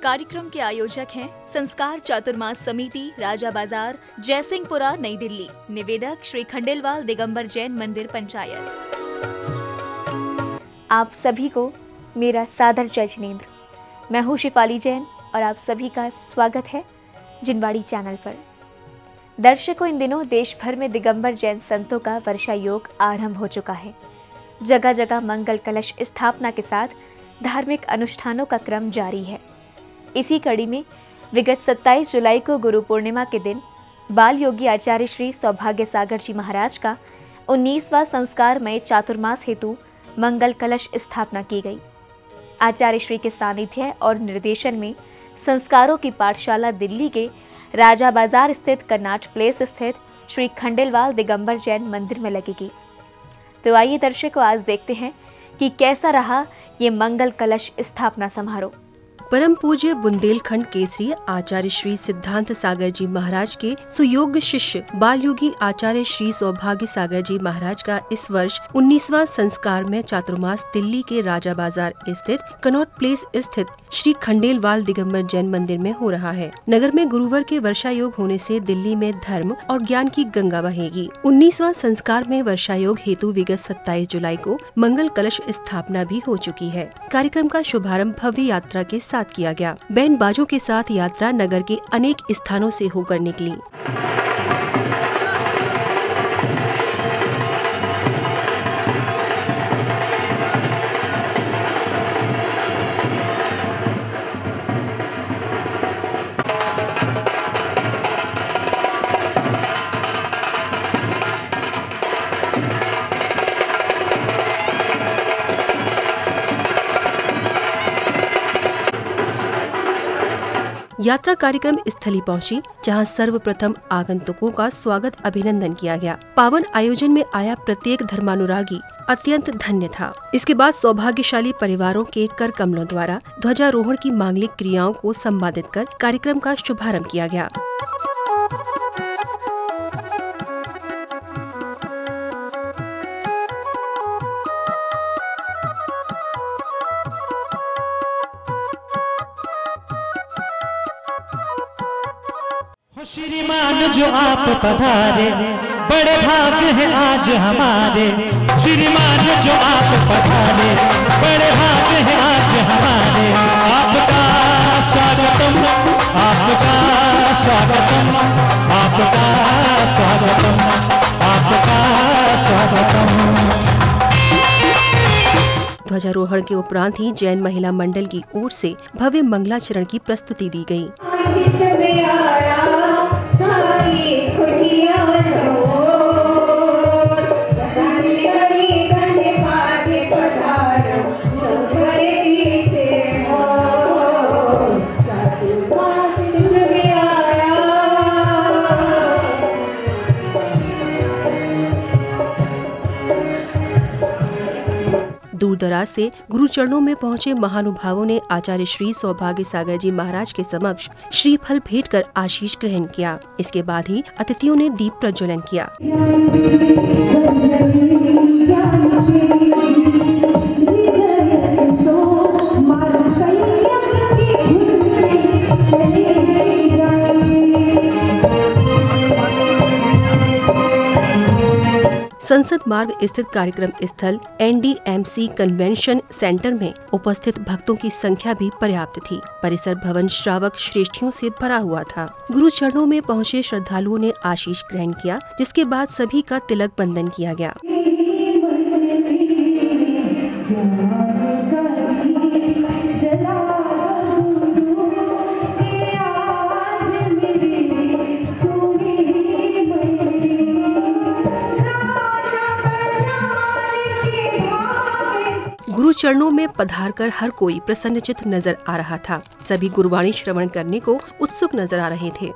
कार्यक्रम के आयोजक हैं संस्कार चातुर्मास समिति, राजा बाजार, जयसिंहपुरा, नई दिल्ली। निवेदक श्री खंडेलवाल दिगंबर जैन मंदिर पंचायत। आप सभी को मेरा सादर जय जिनेंद्र। मैं हूँ शिफाली जैन और आप सभी का स्वागत है जिनवाड़ी चैनल पर। दर्शकों, इन दिनों देश भर में दिगंबर जैन संतों का वर्षा योग आरंभ हो चुका है। जगह जगह मंगल कलश स्थापना के साथ धार्मिक अनुष्ठानों का क्रम जारी है। इसी कड़ी में विगत 27 जुलाई को गुरु पूर्णिमा के दिन बाल योगी आचार्य श्री सौभाग्य सागर जी महाराज का 19वां संस्कारमय चातुर्मास हेतु मंगल कलश स्थापना की गई। आचार्य श्री के सानिध्य और निर्देशन में संस्कारों की पाठशाला दिल्ली के राजा बाजार स्थित कर्नाट प्लेस स्थित श्री खंडेलवाल दिगंबर जैन मंदिर में लगेगी। तो आइए दर्शकों, आज देखते हैं कि कैसा रहा ये मंगल कलश स्थापना समारोह। परम पूज्य बुंदेलखंड केसरी आचार्य श्री सिद्धांत सागर जी महाराज के सुयोग्य शिष्य बाल योगी आचार्य श्री सौभाग्य सागर जी महाराज का इस वर्ष 19वां संस्कार में चातुर्मास दिल्ली के राजा बाजार स्थित कनॉट प्लेस स्थित श्री खंडेलवाल दिगंबर जैन मंदिर में हो रहा है। नगर में गुरुवार के वर्षा योग होने से दिल्ली में धर्म और ज्ञान की गंगा बहेगी। 19वां संस्कार में वर्षा योग हेतु विगत 27 जुलाई को मंगल कलश स्थापना भी हो चुकी है। कार्यक्रम का शुभारंभ भव्य यात्रा के साथ किया गया। बैंड बाजों के साथ यात्रा नगर के अनेक स्थानों से होकर निकली। यात्रा कार्यक्रम स्थली पहुंची, जहां सर्वप्रथम आगंतुकों का स्वागत अभिनंदन किया गया। पावन आयोजन में आया प्रत्येक धर्मानुरागी अत्यंत धन्य था। इसके बाद सौभाग्यशाली परिवारों के कर कमलों द्वारा ध्वजारोहण की मांगलिक क्रियाओं को संपादित कर कार्यक्रम का शुभारंभ किया गया। श्रीमान जो आप पधारे, बड़े भाग्य है आज हमारे। श्रीमान जो आप पधारे, बड़े भाग्य है आज हमारे। आपका स्वागतम, आपका स्वागतम, आपका स्वागतम, आपका स्वागतम। ध्वजारोहण के उपरांत ही जैन महिला मंडल की ओर से भव्य मंगलाचरण की प्रस्तुति दी गई। दूर दराज से गुरु चरणों में पहुंचे महानुभावों ने आचार्य श्री सौभाग्य सागर जी महाराज के समक्ष श्रीफल भेंट कर आशीष ग्रहण किया। इसके बाद ही अतिथियों ने दीप प्रज्वलन किया। संसद मार्ग स्थित कार्यक्रम स्थल NDMC कन्वेंशन सेंटर में उपस्थित भक्तों की संख्या भी पर्याप्त थी। परिसर भवन श्रावक श्रेष्ठियों से भरा हुआ था। गुरु चरणों में पहुंचे श्रद्धालुओं ने आशीष ग्रहण किया, जिसके बाद सभी का तिलक बंधन किया गया। गुरु चरणों में पधारकर हर कोई प्रसन्नचित्त नजर आ रहा था। सभी गुरुवाणी श्रवण करने को उत्सुक नजर आ रहे थे।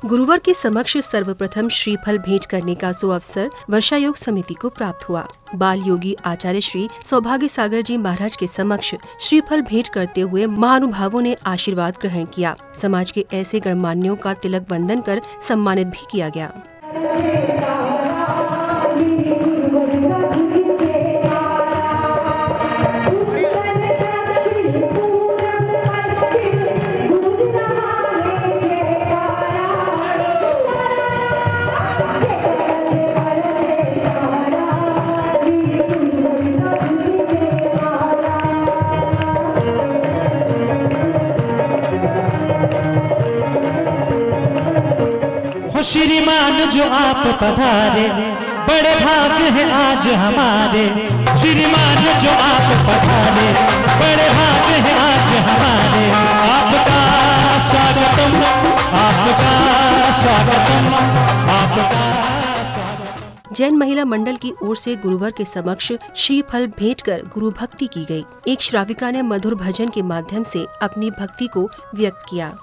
गुरुवार के समक्ष सर्वप्रथम श्रीफल भेंट करने का सुअवसर वर्षा योग समिति को प्राप्त हुआ। बाल योगी आचार्य श्री सौभाग्य सागर जी महाराज के समक्ष श्रीफल भेंट करते हुए महानुभावों ने आशीर्वाद ग्रहण किया। समाज के ऐसे गणमान्यों का तिलक बंधन कर सम्मानित भी किया गया। श्रीमान जो आप पधारे, बड़े भाग हैं आज हमारे। श्रीमान जो आप पधारे, बड़े भाग हैं आज हमारे। आपका स्वागतम, आपका स्वागतम, आपका स्वागतम। जैन महिला मंडल की ओर से गुरुवर के समक्ष श्रीफल भेंट कर गुरु भक्ति की गई। एक श्राविका ने मधुर भजन के माध्यम से अपनी भक्ति को व्यक्त किया।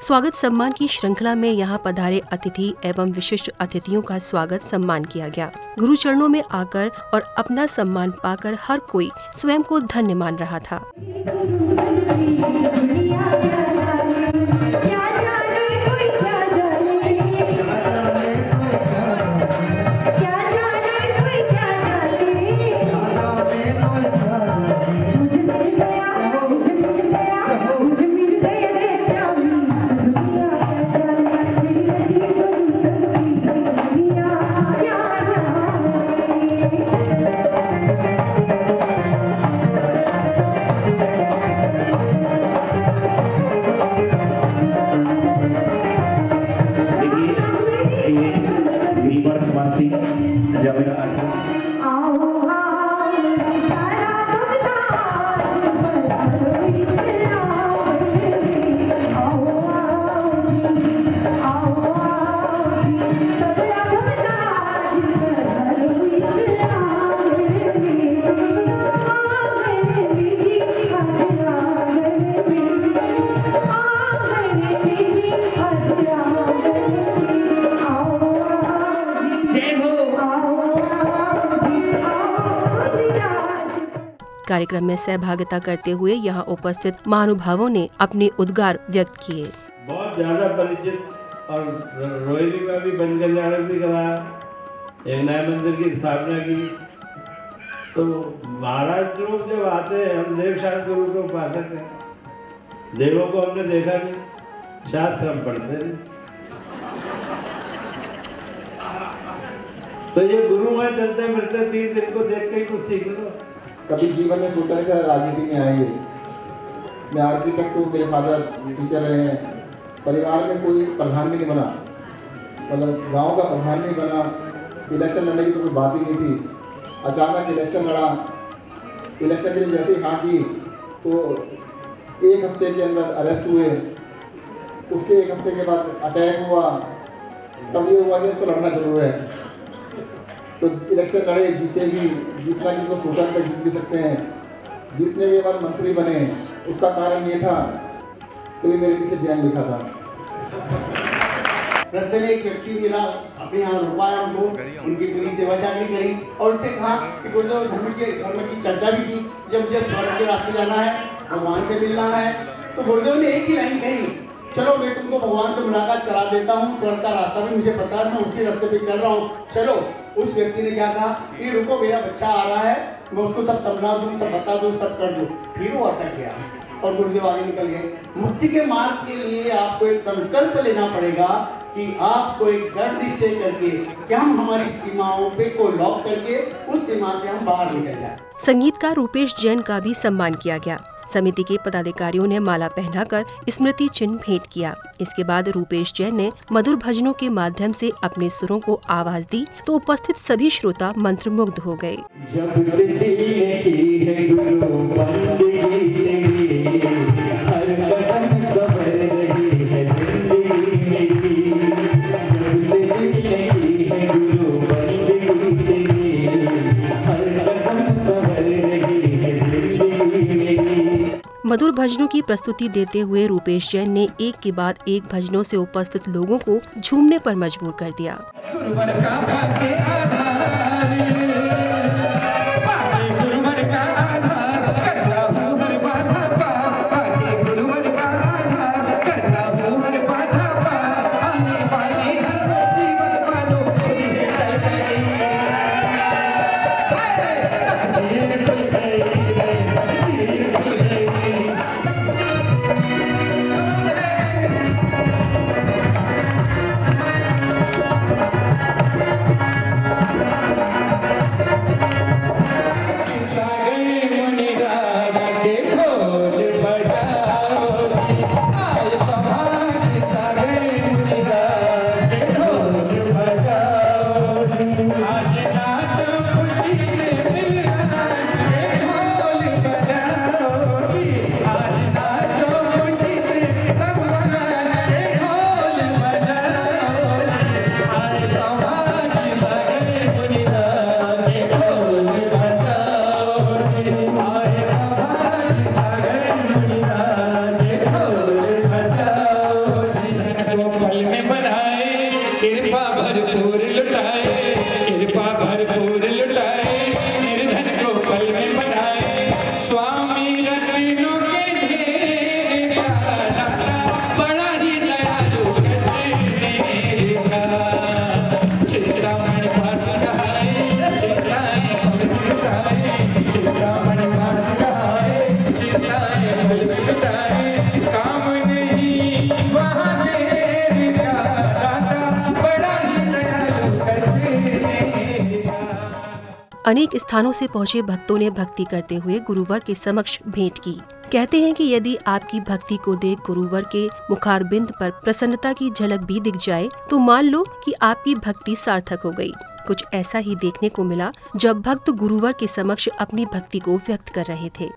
स्वागत सम्मान की श्रृंखला में यहाँ पधारे अतिथि एवं विशिष्ट अतिथियों का स्वागत सम्मान किया गया। गुरु चरणों में आकर और अपना सम्मान पाकर हर कोई स्वयं को धन्य मान रहा था। कार्यक्रम में सहभागिता करते हुए यहाँ उपस्थित महानुभावों ने अपने उद्गार व्यक्त किए। बहुत ज्यादा परिचित और रोहिणी में भी बन कल्याण भी कराया, एक नए मंदिर की स्थापना की। तो महाराज लोग जब आते हैं, हम देवशास्त्र गुरु के उपासक हैं, देवों को हमने देखा नहीं, शास्त्र हम पढ़ते नहीं। तो ये गुरु हैं, चलते फिरते 3 दिन को देख के ही कुछ सीख लो। कभी जीवन में सोचा नहीं था राजनीति में आएंगे। मैं आर्किटेक्ट हूँ, मेरे फादर टीचर रहे हैं, परिवार में कोई प्रधान भी नहीं बना, मतलब गांव का प्रधान नहीं बना। इलेक्शन लड़ने की तो कोई बात ही नहीं थी। अचानक इलेक्शन लड़ा, इलेक्शन के लिए जैसे ही हाँ की तो 1 हफ्ते के अंदर अरेस्ट हुए, उसके 1 हफ्ते के बाद अटैक हुआ। तब ये हुआ कि तो लड़ना जरूर है। तो इलेक्शन लड़े, जीते भी, जितना किसी को सोचा था जीत भी सकते हैं। जीतने के बाद मंत्री बने, उसका कारण ये था कि मेरे पीछे जैन लिखा था। रास्ते में एक व्यक्ति मिला, अपने यहाँ रुकवाया उनको, उनकी पूरी सेवा चाकरी करी और उनसे कहा कि गुरुदेव धर्म की चर्चा भी की। जब मुझे स्वर्ग के रास्ते जाना है, भगवान से मिलना है, तो गुरुदेव ने एक ही लाइन कही, चलो मैं तुमको भगवान से मुलाकात करा देता हूँ, स्वर्ग का रास्ता भी मुझे पता है, मैं उसी रास्ते पे चल रहा हूँ, चलो। उस व्यक्ति ने क्या कहा, नहीं रुको, मेरा बच्चा आ रहा है, मैं उसको सब समझा दूँ, सब बता दूँ, सब कर दूँ। फिर वो अटक गया और गुरुदेव आगे निकल गए। मुक्ति के मार्ग के लिए आपको एक संकल्प लेना पड़ेगा कि आपको एक दृढ़ निश्चय करके कि हम हमारी सीमाओं पे को लॉक करके उस सीमा से हम बाहर निकल जाए। संगीतकार रूपेश जैन का भी सम्मान किया गया। समिति के पदाधिकारियों ने माला पहनाकर स्मृति चिन्ह भेंट किया। इसके बाद रूपेश जैन ने मधुर भजनों के माध्यम से अपने सुरों को आवाज दी तो उपस्थित सभी श्रोता मंत्रमुग्ध हो गए। जब से सीने की है गुरु बंदगी तेरी, हर कदम संवर रही है जिंदगी मेरी। जब से सीने की है गुरु बंदगी तेरी, हर कदम संवर रही है जिंदगी मेरी। मधुर भजनों की प्रस्तुति देते हुए रूपेश जैन ने एक के बाद एक भजनों से उपस्थित लोगों को झूमने पर मजबूर कर दिया। अनेक स्थानों से पहुंचे भक्तों ने भक्ति करते हुए गुरुवर के समक्ष भेंट की। कहते हैं कि यदि आपकी भक्ति को देख गुरुवर के मुखारबिंद पर प्रसन्नता की झलक भी दिख जाए तो मान लो कि आपकी भक्ति सार्थक हो गई। कुछ ऐसा ही देखने को मिला जब भक्त गुरुवर के समक्ष अपनी भक्ति को व्यक्त कर रहे थे।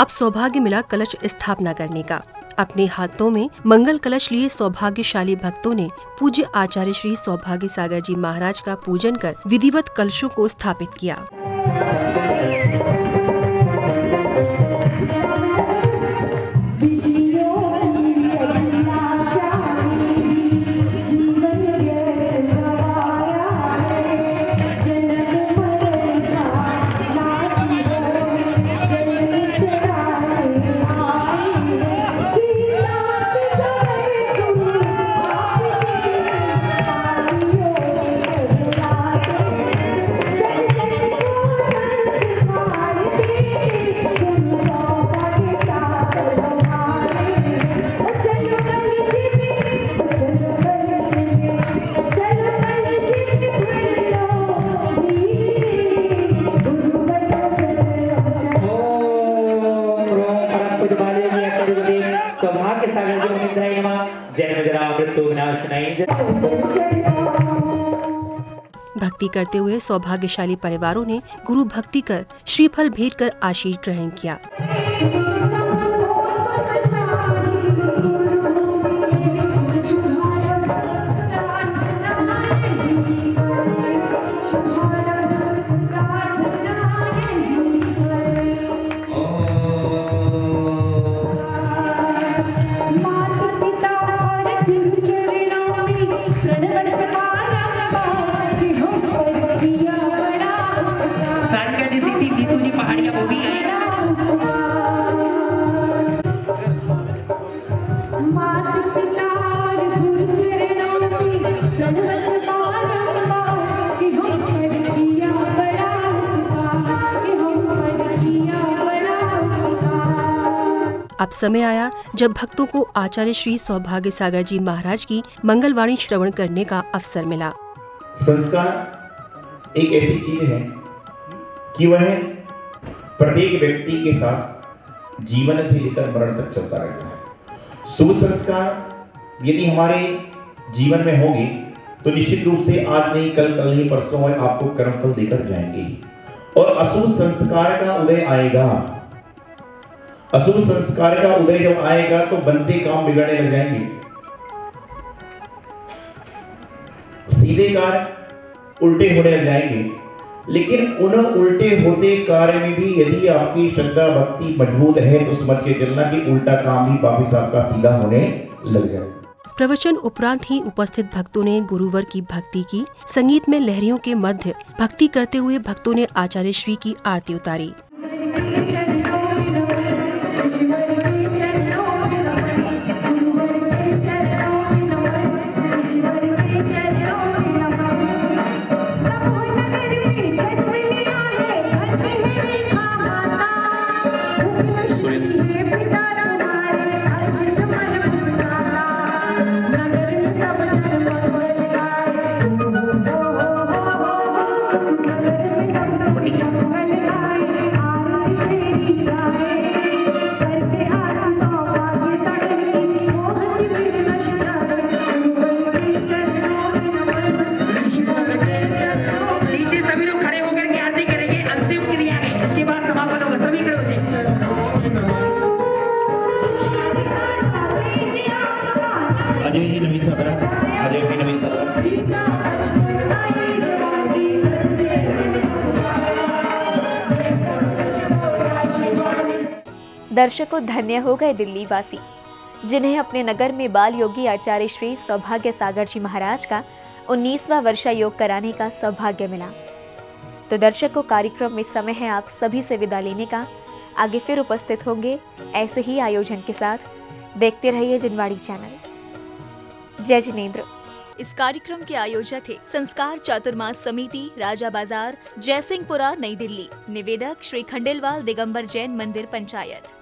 अब सौभाग्य मिला कलश स्थापना करने का। अपने हाथों में मंगल कलश लिए सौभाग्यशाली भक्तों ने पूज्य आचार्य श्री सौभाग्य सागर जी महाराज का पूजन कर विधिवत कलशों को स्थापित किया। मृत्युविनाशिनी। भक्ति करते हुए सौभाग्यशाली परिवारों ने गुरु भक्ति कर श्रीफल भेंट कर आशीष ग्रहण किया। अब समय आया जब भक्तों को आचार्य श्री सौभाग्य सागर जी महाराज की मंगलवाणी श्रवण करने का अवसर मिला। संस्कार एक ऐसी चीज है कि वह प्रत्येक व्यक्ति के साथ जीवन से लेकर मरण तक चलता रहता है। शुभ संस्कार यदि हमारे जीवन में होंगे तो निश्चित रूप से आज नहीं कल नहीं परसों में आपको कर्मफल देकर जाएंगे। और अशुभ संस्कार का उदय आएगा। अशुभ संस्कार का उदय जब आएगा तो बनते काम बिगड़ने लग जाएंगे। सीधे कार्य उल्टे होने लग जाएंगे। लेकिन उन उल्टे होते कार्य में भी यदि आपकी श्रद्धा भक्ति मजबूत है तो समझ के चलना कि उल्टा काम भी वापिस आपका सीधा होने लग जाएगा। प्रवचन उपरांत ही उपस्थित भक्तों ने गुरुवर की भक्ति की। संगीत में लहरियों के मध्य भक्ति करते हुए भक्तों ने आचार्य श्री की आरती उतारी। दर्शकों, धन्य हो गए दिल्ली वासी जिन्हें अपने नगर में बाल योगी आचार्य श्री सौभाग्य सागर जी महाराज का 19वां वर्षा योग कराने का सौभाग्य मिला। तो दर्शकों, कार्यक्रम में समय है आप सभी से विदा लेने का। आगे फिर उपस्थित होंगे ऐसे ही आयोजन के साथ। देखते रहिए जिनवाड़ी चैनल। जय जिनेंद्र। इस कार्यक्रम के आयोजक थे संस्कार चातुर्मास समिति, राजा बाजार, जयसिंहपुरा, नई दिल्ली। निवेदक श्री खंडेलवाल दिगंबर जैन मंदिर पंचायत।